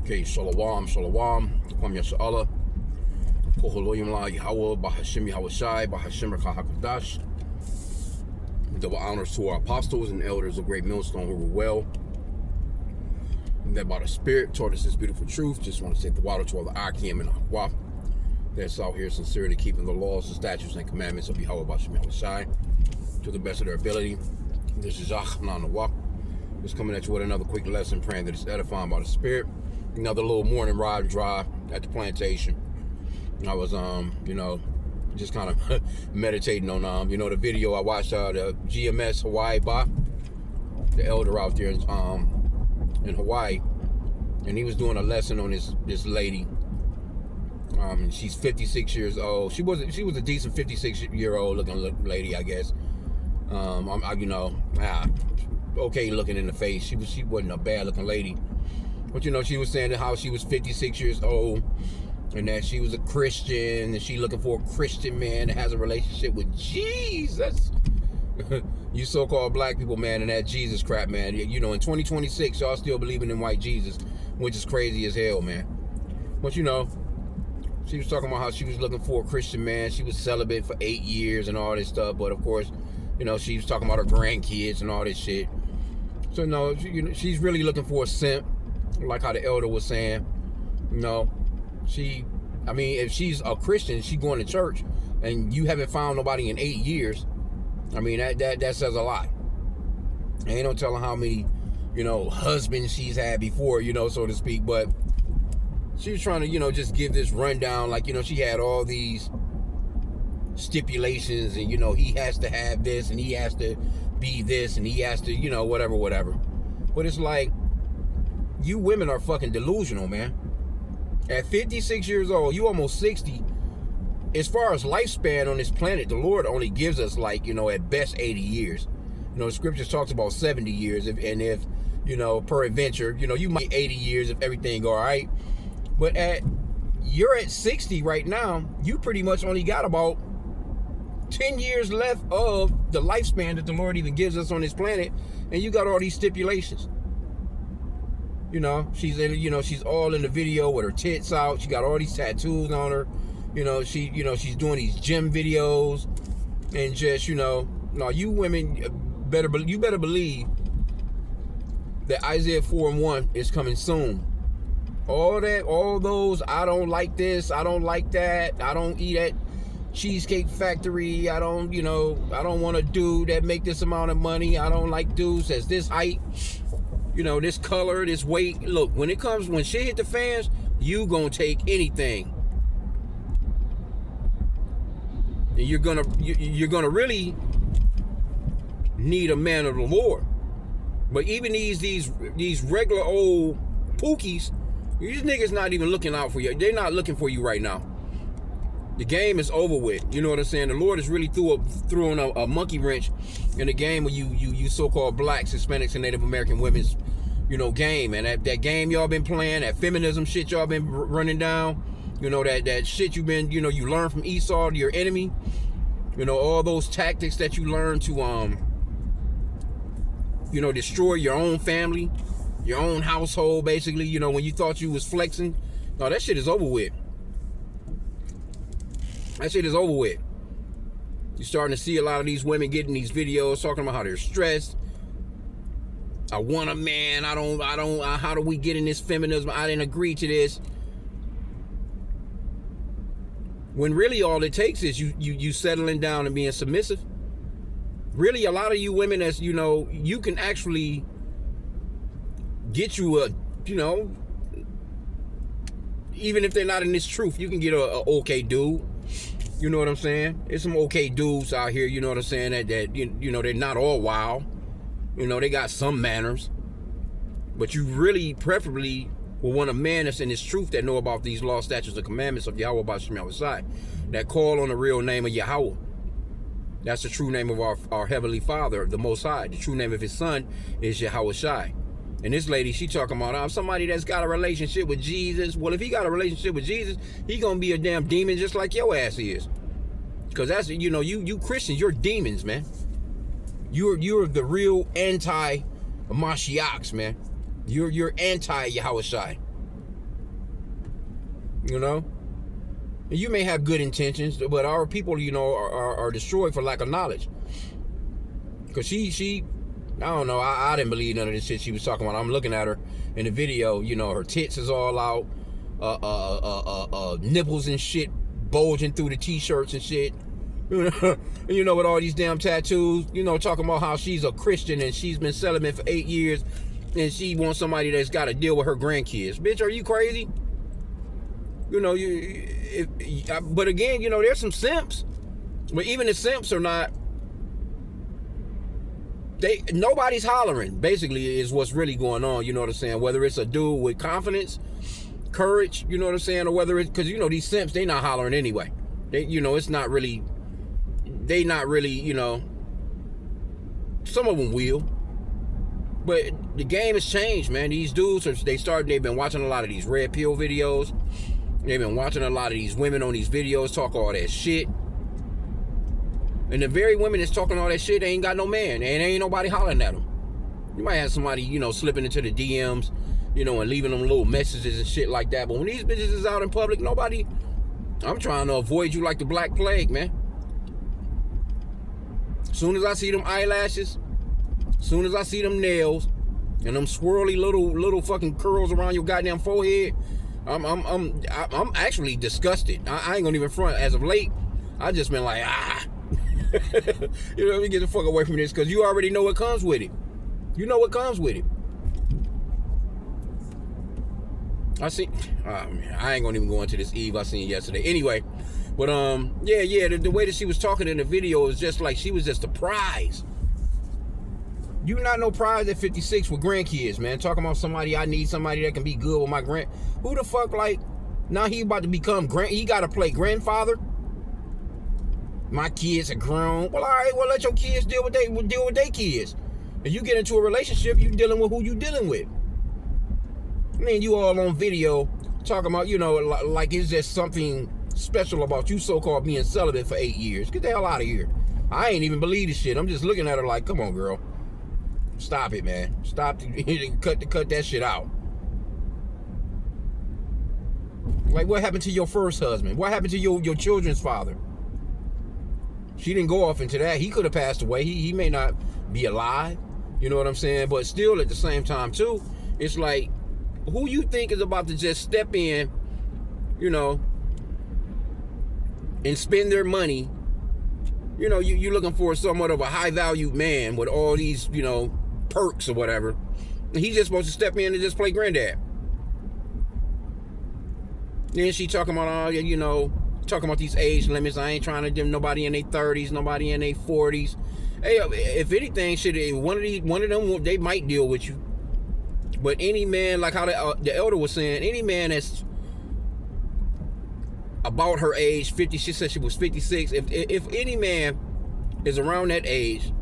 Okay, shalom, shalom. Kwam Yasha'Allah. Koholoyim la Yahweh, Bahashim Yahweh Shai, Bahashim Rakahakadash. Double honors to our apostles and elders of Great Millstone who were well. And that by the Spirit taught us this beautiful truth. Just want to say the water to all the Akim and Aqua that's out here sincerely keeping the laws, the statutes, and commandments of Yahweh Bahashim Yahweh Shai to the best of their ability. This is Ahnan Nawak. Just coming at you with another quick lesson, praying that it's edifying by the Spirit. Another little morning ride and drive at the plantation. I was, just kind of meditating on, the video I watched, the GMS Hawaii by the elder out there in Hawaii, and he was doing a lesson on this lady. She's 56 years old. She was a decent 56-year-old looking lady, I guess. Okay looking in the face. She wasn't a bad looking lady. But, she was saying how she was 56 years old and that she was a Christian and she looking for a Christian man that has a relationship with Jesus. You so-called black people, man, and that Jesus crap, man. In 2026, y'all still believing in white Jesus, which is crazy as hell, man. But, she was talking about how she was looking for a Christian man. She was celibate for 8 years and all this stuff. But, of course, she was talking about her grandkids and all this shit. So, no, she's really looking for a simp. Like how the elder was saying, if she's a Christian, she's going to church, and you haven't found nobody in 8 years. That says a lot. Ain't no telling how many, husbands she's had before, so to speak. But she was trying to, just give this rundown, like, she had all these stipulations, and he has to have this, and he has to be this, and he has to, whatever. But it's like, you women are fucking delusional, man. At 56 years old, you almost 60. As far as lifespan on this planet, the Lord only gives us at best 80 years. The scriptures talks about 70 years. If per adventure, you might 80 years if everything all right. But you're at 60 right now, you pretty much only got about 10 years left of the lifespan that the Lord even gives us on this planet. And you got all these stipulations. She's all in the video with her tits out. She got all these tattoos on her. She's doing these gym videos, and just, no, you women you better believe that Isaiah 4:1 is coming soon. All those, I don't like this, I don't like that, I don't eat at Cheesecake Factory, I don't want a dude that make this amount of money, I don't like dudes that's this height. This color, this weight. Look, when shit hit the fans, you gonna take anything. And you're gonna really need a man of the Lord. But even these regular old pookies, these niggas not even looking out for you. They're not looking for you right now. The game is over with. You know what I'm saying? The Lord is really throwing a monkey wrench in the game where you so-called blacks, Hispanics, and Native American women's, game. And that game y'all been playing, that feminism shit y'all been running down, that shit you've been, you learn from Esau to your enemy, all those tactics that you learn to, destroy your own family, your own household, basically, when you thought you was flexing. No, that shit is over with. That shit is over with. You're starting to see a lot of these women getting these videos talking about how they're stressed. I want a man. I don't, how do we get in this feminism? I didn't agree to this. When really all it takes is you settling down and being submissive. Really, a lot of you women, as you can actually get you even if they're not in this truth, you can get a okay dude. You know what I'm saying? There's some okay dudes out here, you know what I'm saying, that they're not all wild. They got some manners. But you really preferably will want a man that's in this truth that know about these law, statutes, and commandments of Yahweh Bahashim Yahweh Shai, that call on the real name of Yahweh. That's the true name of our Heavenly Father, the Most High. The true name of His Son is Yahweh Shai. And this lady, she talking about somebody that's got a relationship with Jesus. Well, if he got a relationship with Jesus, he gonna be a damn demon just like your ass is. Because that's, you Christians, you're demons, man. You're the real anti-Mashiachs, man. You're anti-Yahweh Shai. You know, and you may have good intentions, but our people, you know, are destroyed for lack of knowledge. Cause she, I don't know, I didn't believe none of this shit she was talking about. I'm looking at her in the video, you know, her tits is all out, nipples and shit bulging through the t-shirts and shit. You know, with all these damn tattoos, you know, talking about how she's a Christian and she's been celibate for 8 years and she wants somebody that's got to deal with her grandkids. Bitch, are you crazy? You know, but again, you know, there's some simps, but even the simps are not. Nobody's hollering. Basically, is what's really going on. You know what I'm saying? Whether it's a dude with confidence, courage, you know what I'm saying, or whether it's because you know these simps, they not hollering anyway. They, you know, it's not really. They not really, you know. Some of them will, but the game has changed, man. These dudes they've been watching a lot of these red pill videos. They've been watching a lot of these women on these videos talk all that shit. And the very women that's talking all that shit, they ain't got no man. And ain't nobody hollering at them. You might have somebody, you know, slipping into the DMs, you know, and leaving them little messages and shit like that. But when these bitches is out in public, nobody... I'm trying to avoid you like the Black Plague, man. As soon as I see them eyelashes, as soon as I see them nails, and them swirly little fucking curls around your goddamn forehead... I'm actually disgusted. I ain't gonna even front. As of late, I just been like, you know, let me get the fuck away from this, because you already know what comes with it. You know what comes with it. I ain't gonna even go into this Eve I seen yesterday. Anyway, but yeah, the way that she was talking in the video is just like she was just a prize. You not no prize at 56 with grandkids, man. Talking about somebody, I need somebody that can be good with my who the fuck, like, now he about to become he gotta play grandfather? My kids are grown. Well, all right, well, let your kids deal with their kids. If you get into a relationship, you dealing with who you dealing with. I mean, you all on video talking about, you know, like it's just something special about you so-called being celibate for 8 years. Get the hell out of here. I ain't even believe this shit. I'm just looking at her like, come on, girl. Stop it, man. Stop. Cut that shit out. Like, what happened to your first husband? What happened to your children's father? She didn't go off into that. He could have passed away. He may not be alive. You know what I'm saying? But still, at the same time, too, it's like, who you think is about to just step in, you know, and spend their money? You know, you're looking for somewhat of a high-valued man with all these, you know, perks or whatever. And he's just supposed to step in and just play granddad. Then she talking about, you know, talking about these age limits. I ain't trying to dim nobody in their 30s, nobody in their 40s. Hey, if anything, shit, one of them, they might deal with you. But any man, like how the elder was saying, any man that's about her age, 50, she said she was 56. If any man is around that age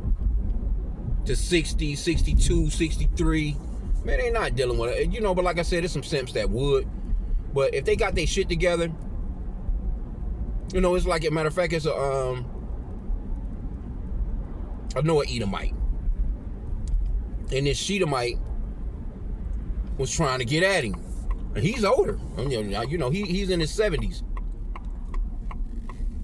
to 60, 62, 63, man, they not dealing with it. You know, but like I said, there's some simps that would. But if they got their shit together, you know, it's like, a matter of fact, it's a Noah Edomite. And this Shedamite was trying to get at him. And he's older. You know, he's in his 70s.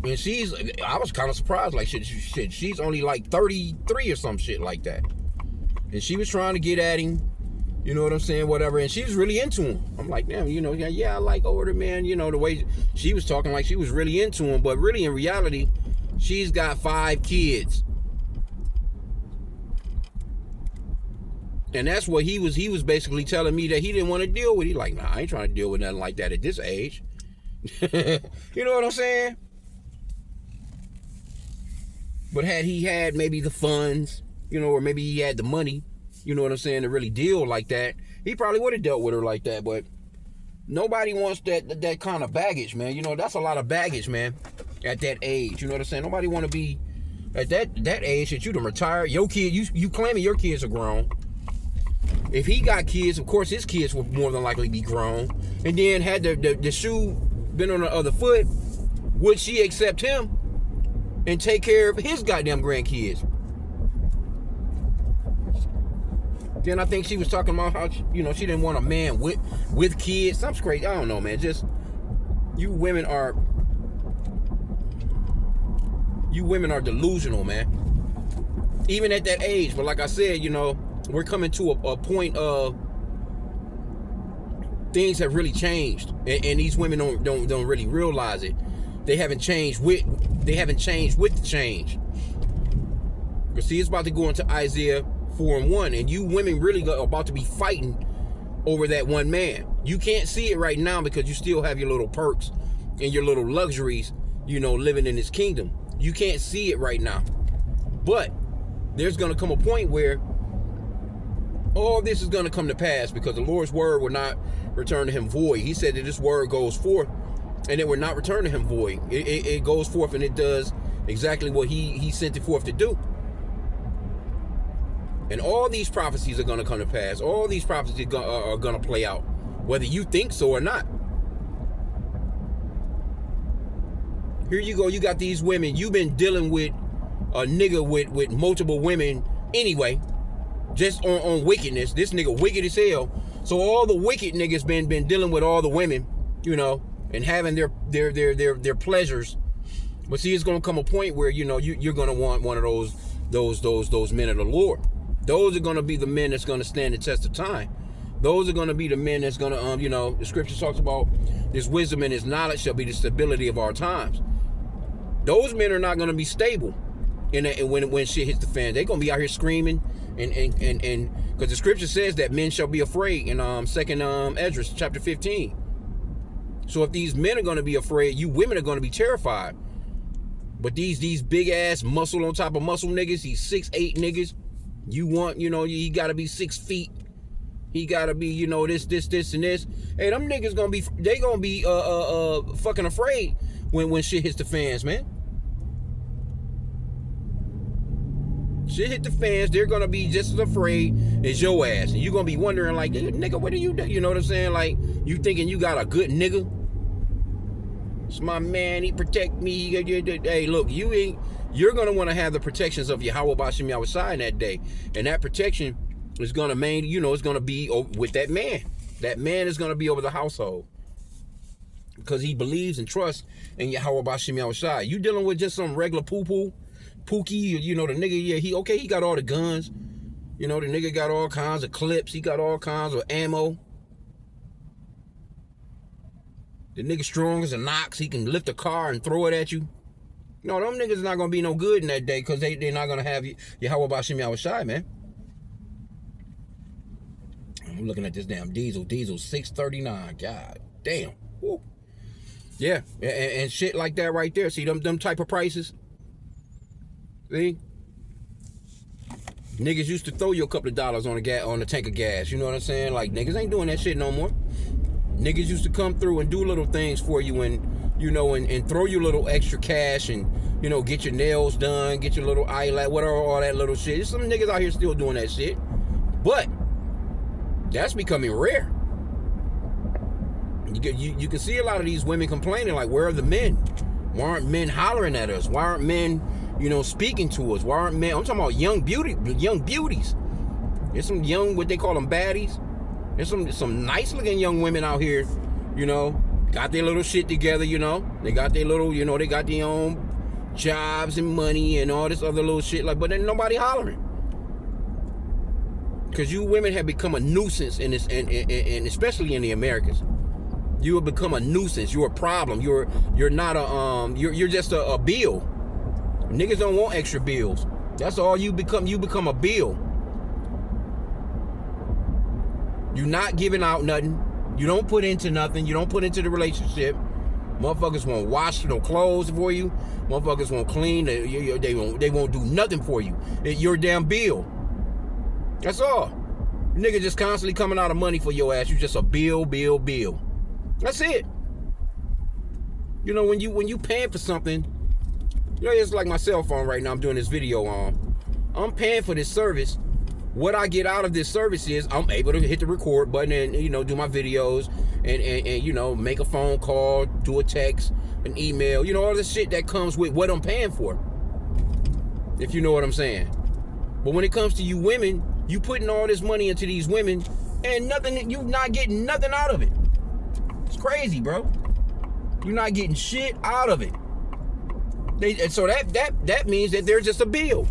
And I was kind of surprised, like, shit, she's only like 33 or some shit like that. And she was trying to get at him, you know what I'm saying, whatever, and she was really into him. I'm like, damn, you know, yeah, I like older men, you know, the way she was talking, like she was really into him, but really, in reality, she's got 5 kids. And that's what he was basically telling me that he didn't want to deal with. He like, nah, I ain't trying to deal with nothing like that at this age. You know what I'm saying? But had he had maybe the funds, you know, or maybe he had the money, you know what I'm saying, to really deal like that, he probably would have dealt with her like that. But nobody wants that kind of baggage, man. You know, that's a lot of baggage, man, at that age. You know what I'm saying? Nobody want to be at that age that you done retired. Your kid, you claiming your kids are grown. If he got kids, of course his kids would more than likely be grown. And then had the shoe been on the other foot, would she accept him and take care of his goddamn grandkids? Then I think she was talking about how, you know, she didn't want a man with kids. Something's crazy. I don't know, man. Just You women are delusional, man. Even at that age. But like I said, you know, we're coming to a point of things have really changed, and these women don't really realize it. They haven't changed with the change. But see, it's about to go into Isaiah 4:1, and you women really are about to be fighting over that one man. You can't see it right now because you still have your little perks and your little luxuries, you know, living in this kingdom. You can't see it right now. But there's going to come a point where all this is going to come to pass, because the Lord's word will not return to him void. He said that this word goes forth and it will not return to him void. It goes forth and it does exactly what he sent it forth to do. And all these prophecies are going to come to pass. All these prophecies are going to play out, whether you think so or not. Here you go. You got these women. You've been dealing with a nigga with multiple women anyway, just on wickedness. This nigga wicked as hell. So all the wicked niggas been dealing with all the women, you know, and having their pleasures. But see, it's going to come a point where, you know, you're going to want one of those men of the Lord. Those are going to be the men that's going to stand the test of time. Those are going to be the men that's going to, you know, the scripture talks about this wisdom and this knowledge shall be the stability of our times. Those men are not going to be stable when shit hits the fan. They're going to be out here screaming and because the scripture says that men shall be afraid in 2nd Esdras chapter 15. So if these men are going to be afraid, you women are going to be terrified. But these big ass muscle on top of muscle niggas, these 6'8" niggas, you want, you know, he got to be 6 feet. He got to be, you know, this, and this. Hey, them niggas going to be fucking afraid when shit hits the fans, man. Shit hit the fans, they're going to be just as afraid as your ass. And you're going to be wondering, like, nigga, what do you do? You know what I'm saying? Like, you thinking you got a good nigga? It's my man, he protect me. Hey, look, you're going to want to have the protections of Yahweh Bashim Yahushai in that day. And that protection is going to it's going to be with that man. That man is going to be over the household. Because he believes and trusts in Yahweh Bashim Yahushai. You dealing with just some regular pookie, you know, the nigga, yeah, he got all the guns. You know, the nigga got all kinds of clips. He got all kinds of ammo. The nigga strong as an ox. He can lift a car and throw it at you. No, them niggas not going to be no good in that day because they're not going to have Yahweh Bashim Yahushai, man. I'm looking at this damn diesel. Diesel $6.39. God damn. Woo. Yeah, and shit like that right there. See them type of prices? See? Niggas used to throw you a couple of dollars on the tank of gas. You know what I'm saying? Like, niggas ain't doing that shit no more. Niggas used to come through and do little things for you and, you know, and throw you a little extra cash and, you know, get your nails done, get your little eyelash, whatever, all that little shit. There's some niggas out here still doing that shit. But that's becoming rare. You can see a lot of these women complaining, like, where are the men? Why aren't men hollering at us? Why aren't men, you know, speaking to us? Why aren't men? I'm talking about young beauties. There's some young, what they call them, baddies. There's some nice looking young women out here, you know, got their little shit together, you know. They got their little, you know, they got their own jobs and money and all this other little shit, like, but then nobody hollering. Because you women have become a nuisance in this, and especially in the Americas. You have become a nuisance. You're a problem. You're not a you're just a bill. Niggas don't want extra bills. That's all you become. You become a bill. You're not giving out nothing. You don't put into nothing. You don't put into the relationship. Motherfuckers won't wash no clothes for you. Motherfuckers won't clean. They won't do nothing for you. You're a damn bill. That's all. Nigga just constantly coming out of money for your ass. You just a bill. That's it. You know, when you paying for something, you know, it's like my cell phone right now. I'm doing this video on. I'm paying for this service. What I get out of this service is I'm able to hit the record button and, you know, do my videos and you know, make a phone call, do a text, an email, you know, all the shit that comes with what I'm paying for. If you know what I'm saying. But when it comes to you women, you putting all this money into these women and nothing, you not getting nothing out of it. It's crazy, bro. You're not getting shit out of it. So that means that there's just a bill.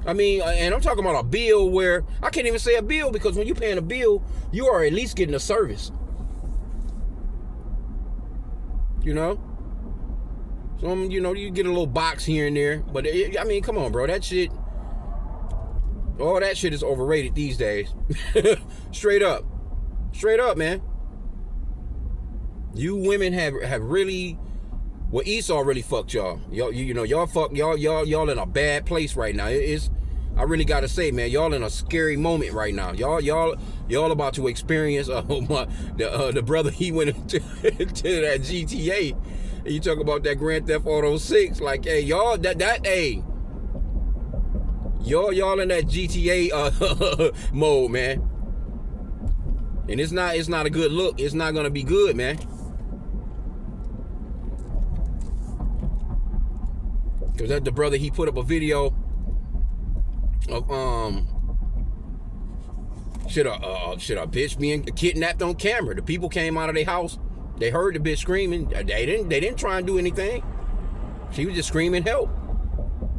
I mean, and I'm talking about a bill where I can't even say a bill, because when you're paying a bill, you are at least getting a service. You know? So, you know, you get a little box here and there. But, I mean, come on, bro. That shit, all that shit is overrated these days. Straight up. Straight up, man. You women have really, well, Esau really fucked y'all. Y'all, you know, y'all in a bad place right now. I really gotta say, man, y'all in a scary moment right now. Y'all about to experience the brother, he went into that GTA. And you talk about that Grand Theft Auto 6, like, hey, y'all hey, y'all in that GTA mode, man. And it's not a good look. It's not gonna be good, man. Cause that the brother, he put up a video of a bitch being kidnapped on camera. The people came out of their house. They heard the bitch screaming. They didn't try and do anything. She was just screaming help.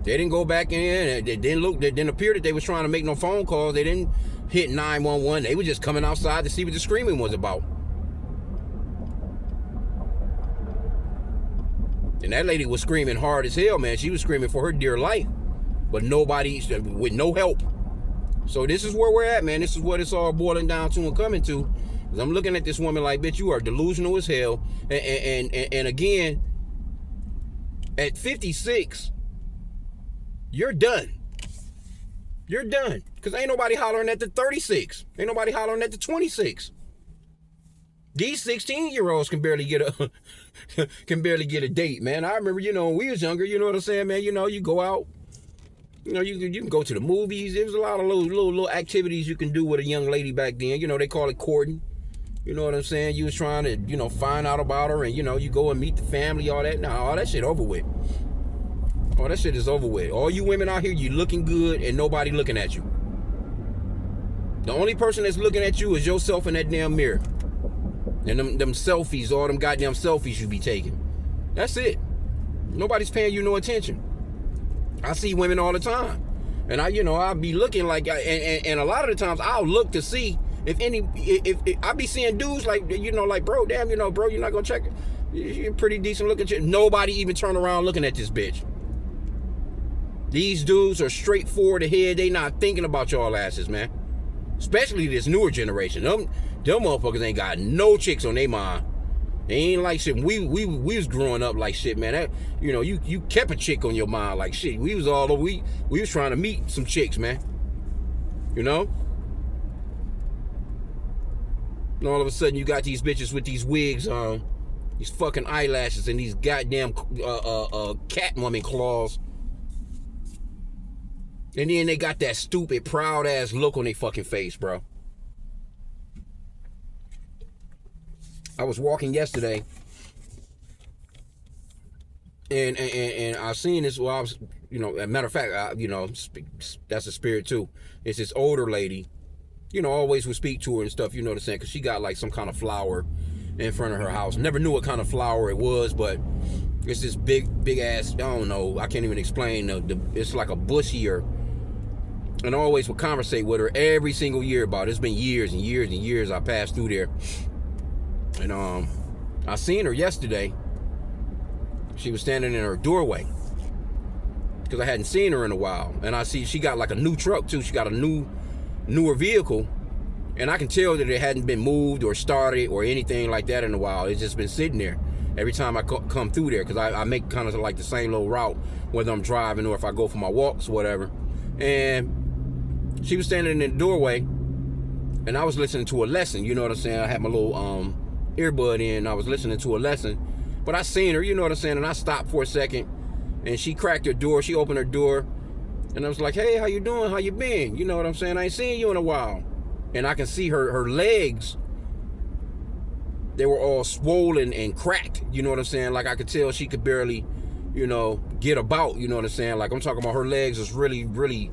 They didn't go back in. They didn't appear that they was trying to make no phone calls. They didn't hit 911. They were just coming outside to see what the screaming was about. And that lady was screaming hard as hell, man. She was screaming for her dear life, but nobody, with no help. So this is where we're at, man. This is what it's all boiling down to and coming to. Because I'm looking at this woman like, bitch, you are delusional as hell. And again, at 56, you're done. You're done. Because ain't nobody hollering at the 36. Ain't nobody hollering at the 26. These 16-year-olds can barely get a date, man. I remember, you know, when we was younger, you know what I'm saying, man? You know, you go out, you know, you can go to the movies. There was a lot of little activities you can do with a young lady back then. You know, they call it courting. You know what I'm saying? You was trying to, you know, find out about her, and, you know, you go and meet the family, all that. Nah, all that shit over with. All that shit is over with. All you women out here, you looking good and nobody looking at you. The only person that's looking at you is yourself in that damn mirror. And them selfies, all them goddamn selfies you be taking. That's it. Nobody's paying you no attention. I see women all the time. And I'll be looking like, and a lot of the times I'll look to see if I be seeing dudes like, you know, like, bro, damn, you know, bro, you're not gonna check it. You're pretty decent looking shit. Nobody even turn around looking at this bitch. These dudes are straightforward ahead. They not thinking about y'all asses, man. Especially this newer generation. Them motherfuckers ain't got no chicks on their mind. They ain't like shit. We was growing up like shit, man. That, you know, you kept a chick on your mind like shit. We was all over. We was trying to meet some chicks, man. You know? And all of a sudden you got these bitches with these wigs on, these fucking eyelashes and these goddamn Catwoman claws. And then they got that stupid, proud ass look on their fucking face, bro. I was walking yesterday, and I seen this. Well, I was, you know, as a matter of fact, that's a spirit too. It's this older lady, you know, always would speak to her and stuff. You know what I'm saying? Because she got like some kind of flower in front of her house. Never knew what kind of flower it was, but it's this big ass. I don't know. I can't even explain. It's like a bushier. And I always would conversate with her every single year about it. It's been years and years and years I passed through there. And I seen her yesterday. She was standing in her doorway. Because I hadn't seen her in a while. And I see she got like a new truck too. She got a newer vehicle. And I can tell that it hadn't been moved or started or anything like that in a while. It's just been sitting there every time I come through there. Because I make kind of like the same little route, whether I'm driving or if I go for my walks or whatever. And she was standing in the doorway, and I was listening to a lesson. You know what I'm saying? I had my little earbud in, and I was listening to a lesson. But I seen her, you know what I'm saying? And I stopped for a second, and she cracked her door. She opened her door, and I was like, hey, how you doing? How you been? You know what I'm saying? I ain't seen you in a while. And I can see her legs. They were all swollen and cracked. You know what I'm saying? Like I could tell she could barely, you know, get about. You know what I'm saying? Like I'm talking about her legs is really, really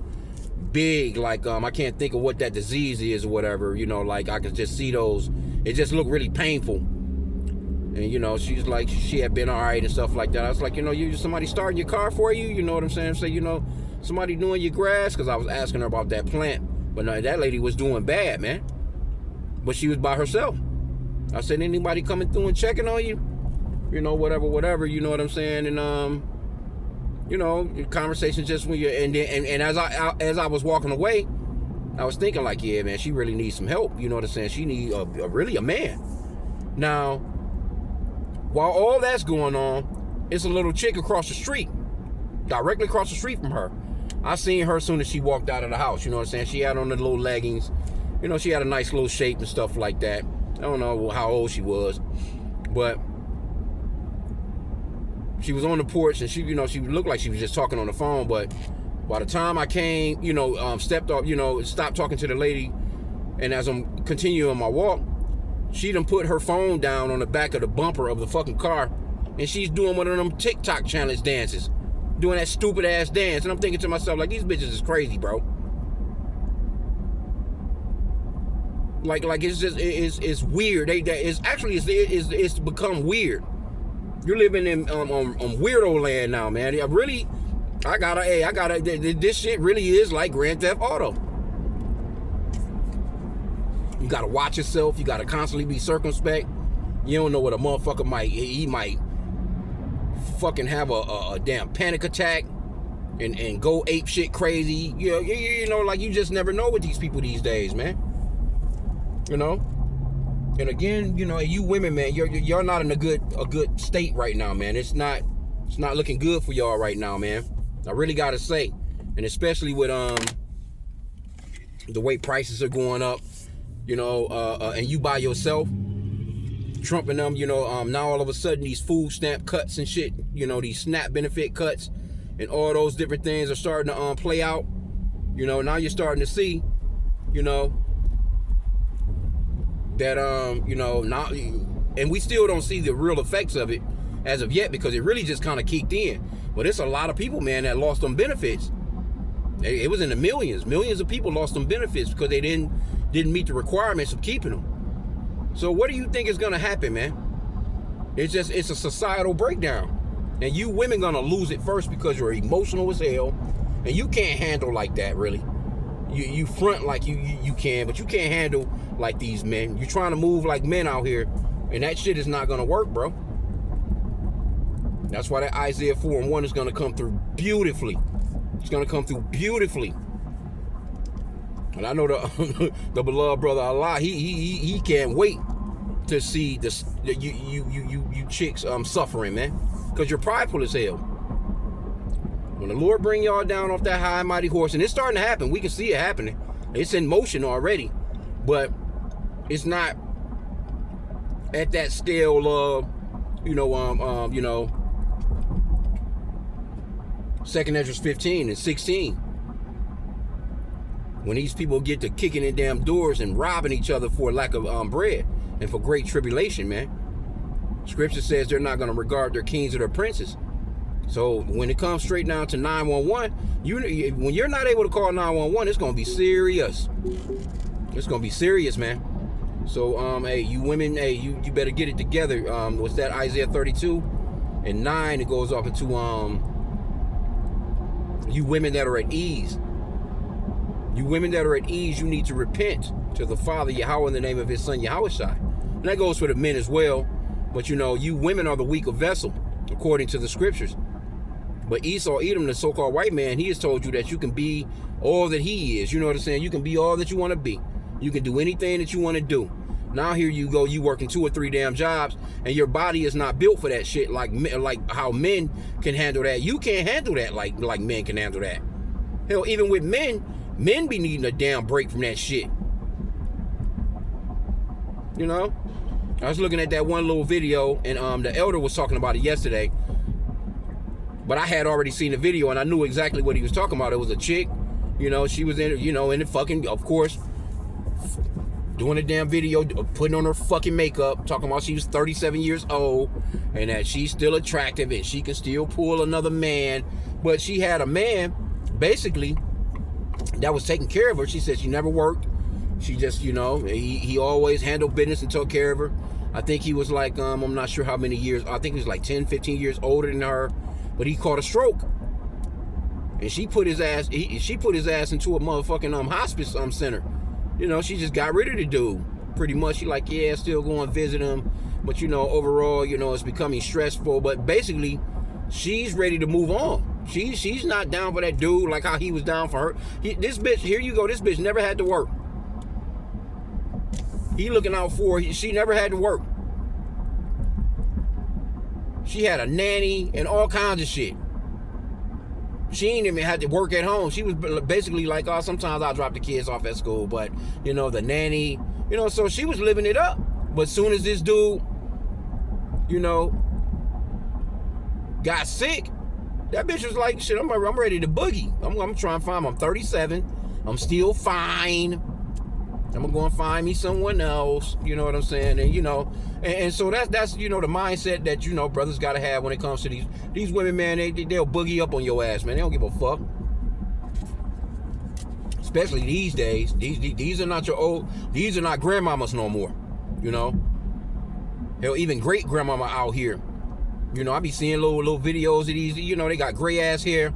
big. Like I can't think of what that disease is or whatever. You know, like I could just see those. It just looked really painful. And, you know, she's like, she had been all right and stuff like that. I was like, you know, you somebody starting your car for you? You know what I'm saying? Say, you know, somebody doing your grass? Because I was asking her about that plant. But no, that lady was doing bad, man. But she was by herself. I said, anybody coming through and checking on you? You know, whatever, you know what I'm saying? And, you know, conversation just when you're, and as I was walking away, I was thinking like, yeah, man, she really needs some help. You know what I'm saying? She needs really a man. Now, while all that's going on, it's a little chick across the street, directly across the street from her. I seen her as soon as she walked out of the house. You know what I'm saying? She had on the little leggings. You know, she had a nice little shape and stuff like that. I don't know how old she was, but she was on the porch, and she, you know, she looked like she was just talking on the phone. But by the time I came, you know, stepped up, you know, stopped talking to the lady, and as I'm continuing my walk, she done put her phone down on the back of the bumper of the fucking car, and she's doing one of them TikTok challenge dances, doing that stupid ass dance. And I'm thinking to myself, like, these bitches is crazy, bro. Like it's just, it's weird. It's become weird. You're living in on weirdo land now, man. This shit really is like Grand Theft Auto. You gotta watch yourself. You gotta constantly be circumspect. You don't know what a motherfucker might fucking have a damn panic attack and go ape shit crazy. You know, like, you just never know with these people these days, man. You know, and again, you know, you women, man, you're not in a good state right now, man. It's not looking good for y'all right now, man. I really gotta say, and especially with the way prices are going up, you know, and you by yourself, Trump and them, you know, now all of a sudden these food stamp cuts and shit, you know, these SNAP benefit cuts and all those different things are starting to play out. You know, now you're starting to see, you know, that you know, now, and we still don't see the real effects of it as of yet, because it really just kind of kicked in. But it's a lot of people, man, that lost them benefits. It was in the millions of people lost them benefits because they didn't meet the requirements of keeping them. So what do you think is gonna happen, man? It's a societal breakdown, and you women gonna lose it first because you're emotional as hell, and you can't handle like that, really. You front like you can, but you can't handle like these men. You're trying to move like men out here, and that shit is not gonna work, bro. That's why that Isaiah 4:1 is gonna come through beautifully. It's gonna come through beautifully. And I know the beloved brother Allah, he can't wait to see you chicks suffering, man, because you're prideful as hell. When the Lord bring y'all down off that high and mighty horse, and it's starting to happen, we can see it happening. It's in motion already, but it's not at that scale, you know, 2nd Ezra 15 and 16. When these people get to kicking in damn doors and robbing each other for lack of bread and for great tribulation, man. Scripture says they're not going to regard their kings or their princes. So when it comes straight down to 911, when you're not able to call 911, it's going to be serious. It's going to be serious, man. So, hey, you women, hey, you better get it together. What's that, Isaiah 32 and 9, it goes off into, you women that are at ease. You women that are at ease, you need to repent to the Father Yahweh in the name of his son Yahushua. And that goes for the men as well. But, you know, you women are the weaker vessel, according to the scriptures. But Esau, Edom, the so-called white man, he has told you that you can be all that he is. You know what I'm saying? You can be all that you want to be. You can do anything that you want to do. Now here you go, you working 2 or 3 damn jobs, and your body is not built for that shit like how men can handle that. You can't handle that like men can handle that. Hell, even with men be needing a damn break from that shit. You know? I was looking at that one little video, and the elder was talking about it yesterday. But I had already seen the video, and I knew exactly what he was talking about. It was a chick, you know, she was in, you know, in the fucking, of course, doing a damn video, putting on her fucking makeup, talking about she was 37 years old, and that she's still attractive, and she can still pull another man. But she had a man, basically, that was taking care of her. She said she never worked. She just, you know, he always handled business and took care of her. I think he was like, I'm not sure how many years. I think he was like 10, 15 years older than her, but he caught a stroke. And she put his ass into a motherfucking hospice center. You know, she just got rid of the dude. Pretty much, she like, yeah, still going to visit him. But, you know, overall, you know, it's becoming stressful. But basically, she's ready to move on. She's not down for that dude like how he was down for her. This bitch, here you go, this bitch never had to work. He looking out for her. She never had to work. She had a nanny and all kinds of shit. She ain't even had to work at home. She was basically like, oh, sometimes I'll drop the kids off at school. But, you know, the nanny, you know, so she was living it up. But soon as this dude, you know, got sick, that bitch was like, shit, I'm ready to boogie. I'm trying to find, I'm 37. I'm still fine. I'm gonna go and find me someone else. You know what I'm saying? And, you know, and so that's, you know, the mindset that, you know, brothers gotta have when it comes to these women, man. They'll boogie up on your ass, man. They don't give a fuck. Especially these days. These are not your old, these are not grandmamas no more. You know? Hell, even great grandmama out here. You know, I be seeing little videos of these, you know, they got gray ass hair,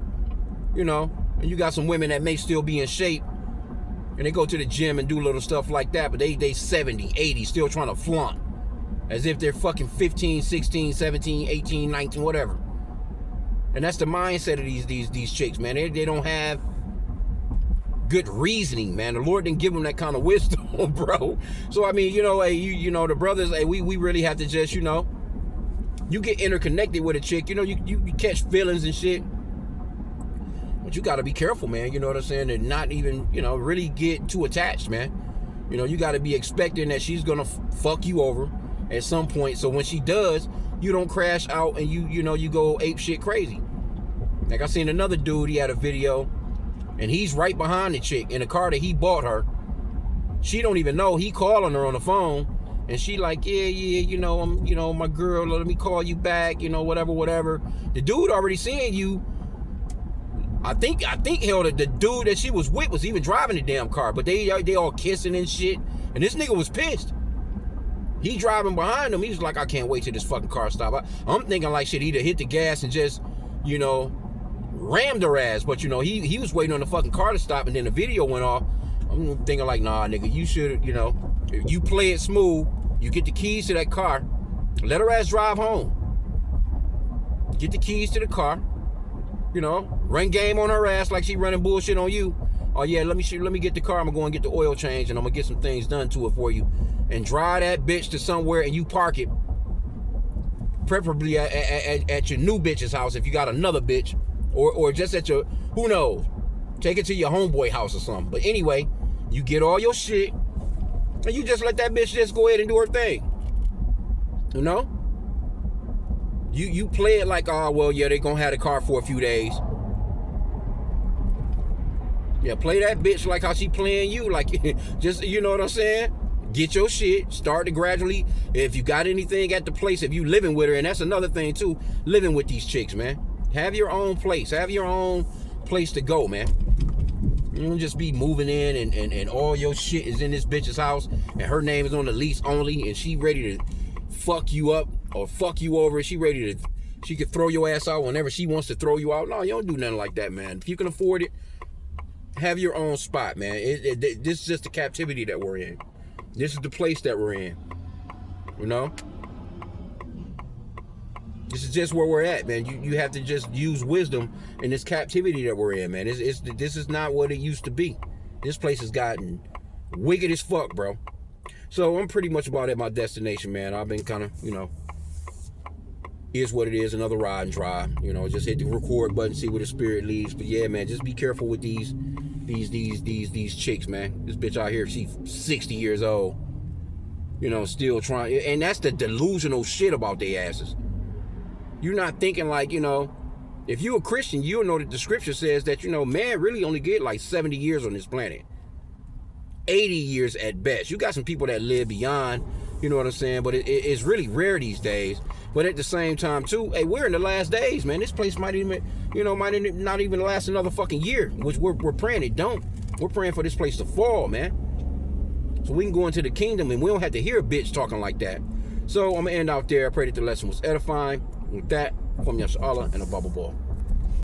you know, and you got some women that may still be in shape and they go to the gym and do little stuff like that, but they 70, 80, still trying to flaunt as if they're fucking 15, 16, 17, 18, 19, whatever. And that's the mindset of these chicks, man. They don't have good reasoning, man. The Lord didn't give them that kind of wisdom, bro. So, I mean, you know, hey, you know, the brothers, hey, we really have to just, you know, you get interconnected with a chick, you know, you catch feelings and shit. But you got to be careful, man. You know what I'm saying? And not even, you know, really get too attached, man. You know, you got to be expecting that she's going to fuck you over at some point. So when she does, you don't crash out and you know, you go ape shit crazy. Like I seen another dude, he had a video and he's right behind the chick in the car that he bought her. She don't even know. He calling her on the phone. And she like, yeah, you know, I'm, you know, my girl, let me call you back, you know, whatever. The dude already seeing you. I think hell, the dude that she was with was even driving the damn car, but they all kissing and shit. And this nigga was pissed. He driving behind him. He was like, I can't wait till this fucking car stop. I'm thinking like shit, he'd have hit the gas and just, you know, rammed her ass. But, you know, he was waiting on the fucking car to stop, and then the video went off. I'm thinking like, nah, nigga, you should, you know, if you play it smooth, you get the keys to that car, let her ass drive home. Get the keys to the car, you know, run game on her ass like she running bullshit on you. Oh yeah, let me get the car, I'm gonna go and get the oil change and I'm gonna get some things done to it for you. And drive that bitch to somewhere and you park it. Preferably at your new bitch's house if you got another bitch. Or just at your, who knows, take it to your homeboy house or something. But anyway, you get all your shit and you just let that bitch just go ahead and do her thing. You know? You play it like, oh, well, yeah, they gonna have the car for a few days. Yeah, play that bitch like how she playing you. Like, just, you know what I'm saying? Get your shit. Start to gradually, if you got anything at the place, if you living with her, and that's another thing too, living with these chicks, man. Have your own place. Have your own place to go, man. You don't just be moving in and all your shit is in this bitch's house and her name is on the lease only and she ready to fuck you up or fuck you over. She could throw your ass out whenever she wants to throw you out. No, you don't do nothing like that, man. If you can afford it, have your own spot, man. This is just the captivity that we're in. This is the place that we're in. You know? This is just where we're at, man. You have to just use wisdom in this captivity that we're in, man. This is not what it used to be. This place has gotten wicked as fuck, bro. So I'm pretty much about at my destination, man. I've been kind of, you know, here's what it is, another ride and drive. You know, just hit the record button, see where the spirit leads. But yeah, man, just be careful with these chicks, man. This bitch out here, she's 60 years old. You know, still trying, and that's the delusional shit about their asses. You're not thinking like, you know, if you're a Christian, you'll know that the scripture says that, you know, man really only get like 70 years on this planet. 80 years at best. You got some people that live beyond, you know what I'm saying? But it's really rare these days. But at the same time, too, hey, we're in the last days, man. This place might even, you know, might not even last another fucking year, which we're praying it don't. We're praying for this place to fall, man. So we can go into the kingdom and we don't have to hear a bitch talking like that. So I'm going to end out there. I pray that the lesson was edifying. With that, Kwam Yasha Allah and a bubble ball.